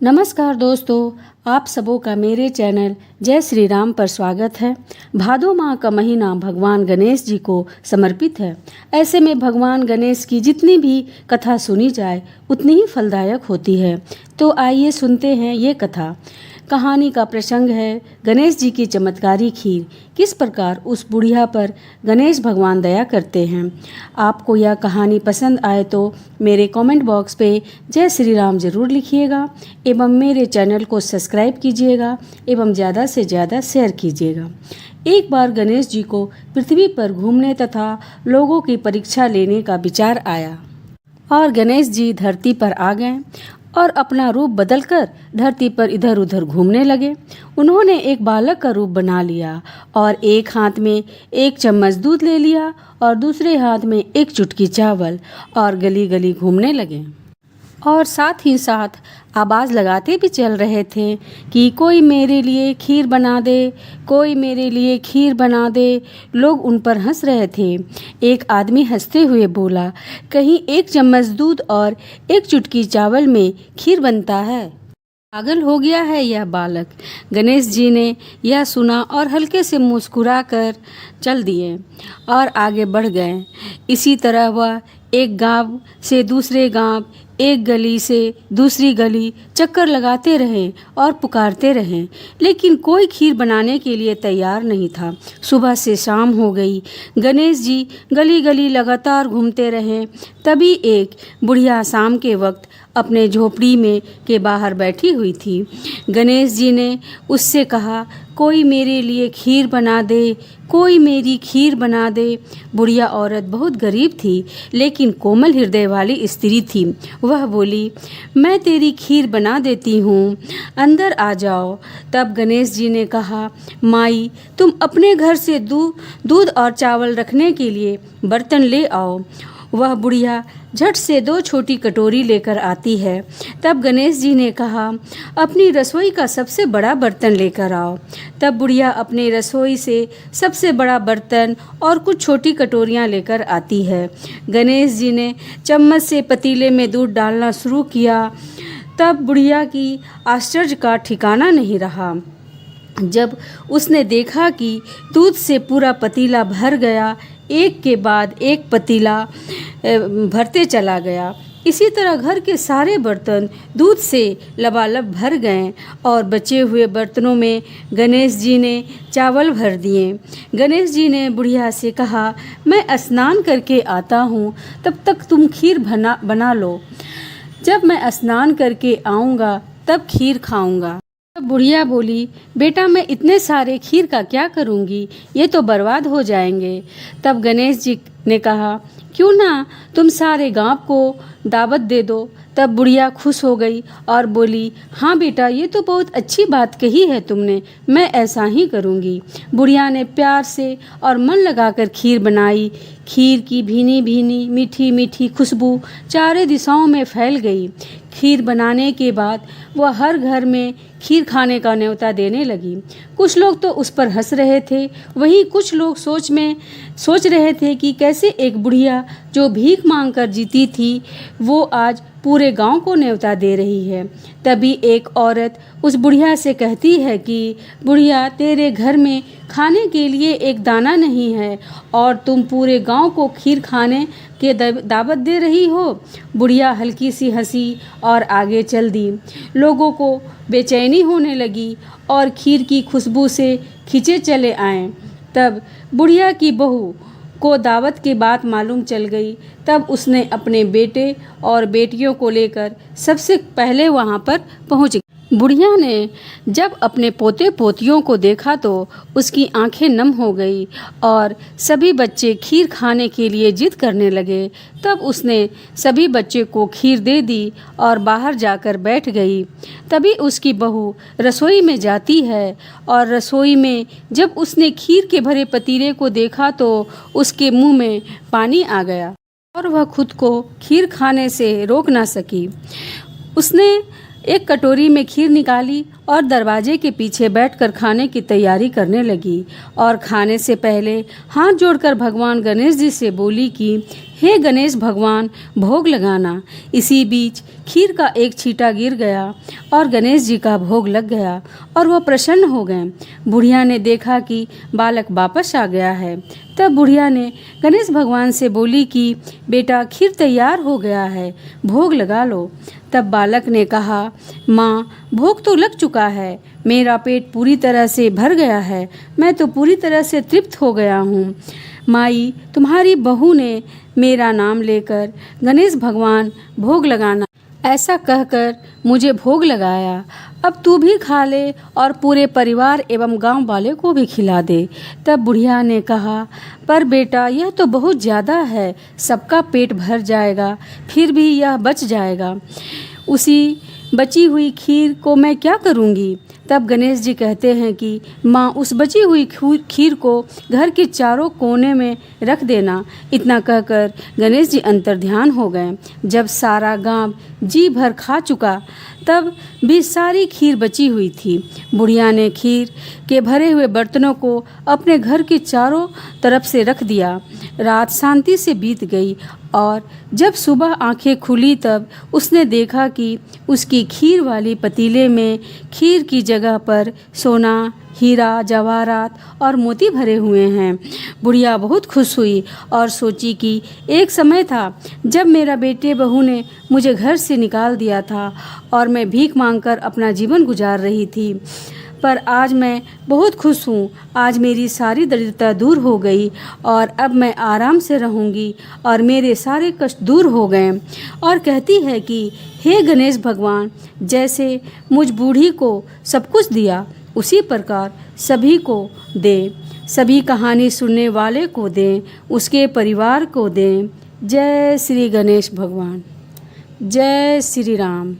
नमस्कार दोस्तों, आप सबों का मेरे चैनल जय श्री राम पर स्वागत है। भादो माह का महीना भगवान गणेश जी को समर्पित है। ऐसे में भगवान गणेश की जितनी भी कथा सुनी जाए उतनी ही फलदायक होती है। तो आइए सुनते हैं ये कथा। कहानी का प्रसंग है गणेश जी की चमत्कारी खीर। किस प्रकार उस बुढ़िया पर गणेश भगवान दया करते हैं। आपको यह कहानी पसंद आए तो मेरे कमेंट बॉक्स पे जय श्री राम ज़रूर लिखिएगा एवं मेरे चैनल को सब्सक्राइब कीजिएगा एवं ज़्यादा से ज़्यादा शेयर कीजिएगा। एक बार गणेश जी को पृथ्वी पर घूमने तथा लोगों की परीक्षा लेने का विचार आया और गणेश जी धरती पर आ गए और अपना रूप बदलकर धरती पर इधर उधर घूमने लगे। उन्होंने एक बालक का रूप बना लिया और एक हाथ में एक चम्मच दूध ले लिया और दूसरे हाथ में एक चुटकी चावल और गली गली घूमने लगे और साथ ही साथ आवाज़ लगाते भी चल रहे थे कि कोई मेरे लिए खीर बना दे, कोई मेरे लिए खीर बना दे। लोग उन पर हंस रहे थे। एक आदमी हंसते हुए बोला, कहीं एक चम्मच दूध और एक चुटकी चावल में खीर बनता है? पागल हो गया है यह बालक। गणेश जी ने यह सुना और हल्के से मुस्कुरा कर चल दिए और आगे बढ़ गए। इसी तरह वह एक गांव से दूसरे गांव, एक गली से दूसरी गली चक्कर लगाते रहे और पुकारते रहे, लेकिन कोई खीर बनाने के लिए तैयार नहीं था। सुबह से शाम हो गई। गणेश जी गली गली लगातार घूमते रहे। तभी एक बुढ़िया शाम के वक्त अपने झोपड़ी में के बाहर बैठी हुई थी। गणेश जी ने उससे कहा, कोई मेरे लिए खीर बना दे, कोई मेरी खीर बना दे। बुढ़िया औरत बहुत गरीब थी लेकिन कोमल हृदय वाली स्त्री थी। वह बोली, मैं तेरी खीर बना देती हूँ, अंदर आ जाओ। तब गणेश जी ने कहा, माई तुम अपने घर से दूध और चावल रखने के लिए बर्तन ले आओ। वह बुढ़िया झट से 2 छोटी कटोरी लेकर आती है। तब गणेश जी ने कहा, अपनी रसोई का सबसे बड़ा बर्तन लेकर आओ। तब बुढ़िया अपनी रसोई से सबसे बड़ा बर्तन और कुछ छोटी कटोरियाँ लेकर आती है। गणेश जी ने चम्मच से पतीले में दूध डालना शुरू किया। तब बुढ़िया की आश्चर्य का ठिकाना नहीं रहा जब उसने देखा कि दूध से पूरा पतीला भर गया। एक के बाद एक पतीला भरते चला गया। इसी तरह घर के सारे बर्तन दूध से लबालब भर गए और बचे हुए बर्तनों में गणेश जी ने चावल भर दिए। गणेश जी ने बुढ़िया से कहा, मैं स्नान करके आता हूँ, तब तक तुम खीर बना लो। जब मैं स्नान करके आऊँगा तब खीर खाऊँगा। तब बुढ़िया बोली, बेटा मैं इतने सारे खीर का क्या करूँगी, ये तो बर्बाद हो जाएंगे। तब गणेश जी ने कहा, क्यों ना तुम सारे गांव को दावत दे दो। तब बुढ़िया खुश हो गई और बोली, हाँ बेटा ये तो बहुत अच्छी बात कही है तुमने, मैं ऐसा ही करूँगी। बुढ़िया ने प्यार से और मन लगाकर खीर बनाई। खीर की भीनी भीनी मीठी मीठी खुशबू चारों दिशाओं में फैल गई। खीर बनाने के बाद वह हर घर में खीर खाने का न्योता देने लगी। कुछ लोग तो उस पर हंस रहे थे, वहीं कुछ लोग सोच रहे थे कि कैसे एक बुढ़िया जो भीख मांगकर जीती थी वो आज पूरे गांव को न्योता दे रही है। तभी एक औरत उस बुढ़िया से कहती है कि बुढ़िया तेरे घर में खाने के लिए एक दाना नहीं है और तुम पूरे गांव को खीर खाने के दावत दे रही हो। बुढ़िया हल्की सी हंसी और आगे चल दी। लोगों को बेचैनी होने लगी और खीर की खुशबू से खींचे चले आए। तब बुढ़िया की बहू को दावत की बात मालूम चल गई। तब उसने अपने बेटे और बेटियों को लेकर सबसे पहले वहां पर पहुंच गई। बुढ़िया ने जब अपने पोते पोतियों को देखा तो उसकी आंखें नम हो गई और सभी बच्चे खीर खाने के लिए जिद करने लगे। तब उसने सभी बच्चे को खीर दे दी और बाहर जाकर बैठ गई। तभी उसकी बहू रसोई में जाती है और रसोई में जब उसने खीर के भरे पतीले को देखा तो उसके मुंह में पानी आ गया और वह खुद को खीर खाने से रोक ना सकी। उसने एक कटोरी में खीर निकाली और दरवाजे के पीछे बैठकर खाने की तैयारी करने लगी और खाने से पहले हाथ जोड़कर भगवान गणेश जी से बोली कि हे गणेश भगवान, भोग लगाना। इसी बीच खीर का एक छींटा गिर गया और गणेश जी का भोग लग गया और वह प्रसन्न हो गए। बुढ़िया ने देखा कि बालक वापस आ गया है। तब बुढ़िया ने गणेश भगवान से बोली कि बेटा, खीर तैयार हो गया है, भोग लगा लो। तब बालक ने कहा, माँ, भोग तो लग चुका है, मेरा पेट पूरी तरह से भर गया है, मैं तो पूरी तरह से तृप्त हो गया हूँ। माई, तुम्हारी बहू ने मेरा नाम लेकर गणेश भगवान भोग लगाना ऐसा कहकर मुझे भोग लगाया। अब तू भी खा ले और पूरे परिवार एवं गांव वाले को भी खिला दे। तब बुढ़िया ने कहा, पर बेटा, यह तो बहुत ज़्यादा है, सबका पेट भर जाएगा, फिर भी यह बच जाएगा। उसी बची हुई खीर को मैं क्या करूँगी? तब गणेश जी कहते हैं कि माँ, उस बची हुई खीर को घर के चारों कोने में रख देना। इतना कहकर गणेश जी अंतर्ध्यान हो गए। जब सारा गांव जी भर खा चुका तब भी सारी खीर बची हुई थी। बुढ़िया ने खीर के भरे हुए बर्तनों को अपने घर के चारों तरफ से रख दिया। रात शांति से बीत गई और जब सुबह आंखें खुली तब उसने देखा कि उसकी खीर वाली पतीले में खीर की जगह पर सोना, हीरा, जवाहरात और मोती भरे हुए हैं। बुढ़िया बहुत खुश हुई और सोची कि एक समय था जब मेरा बेटे बहू ने मुझे घर से निकाल दिया था और मैं भीख मांगकर अपना जीवन गुजार रही थी, पर आज मैं बहुत खुश हूँ। आज मेरी सारी दरिद्रता दूर हो गई और अब मैं आराम से रहूँगी और मेरे सारे कष्ट दूर हो गए। और कहती है कि हे गणेश भगवान, जैसे मुझ बूढ़ी को सब कुछ दिया उसी प्रकार सभी को दे, सभी कहानी सुनने वाले को दें, उसके परिवार को दें। जय श्री गणेश भगवान। जय श्री राम।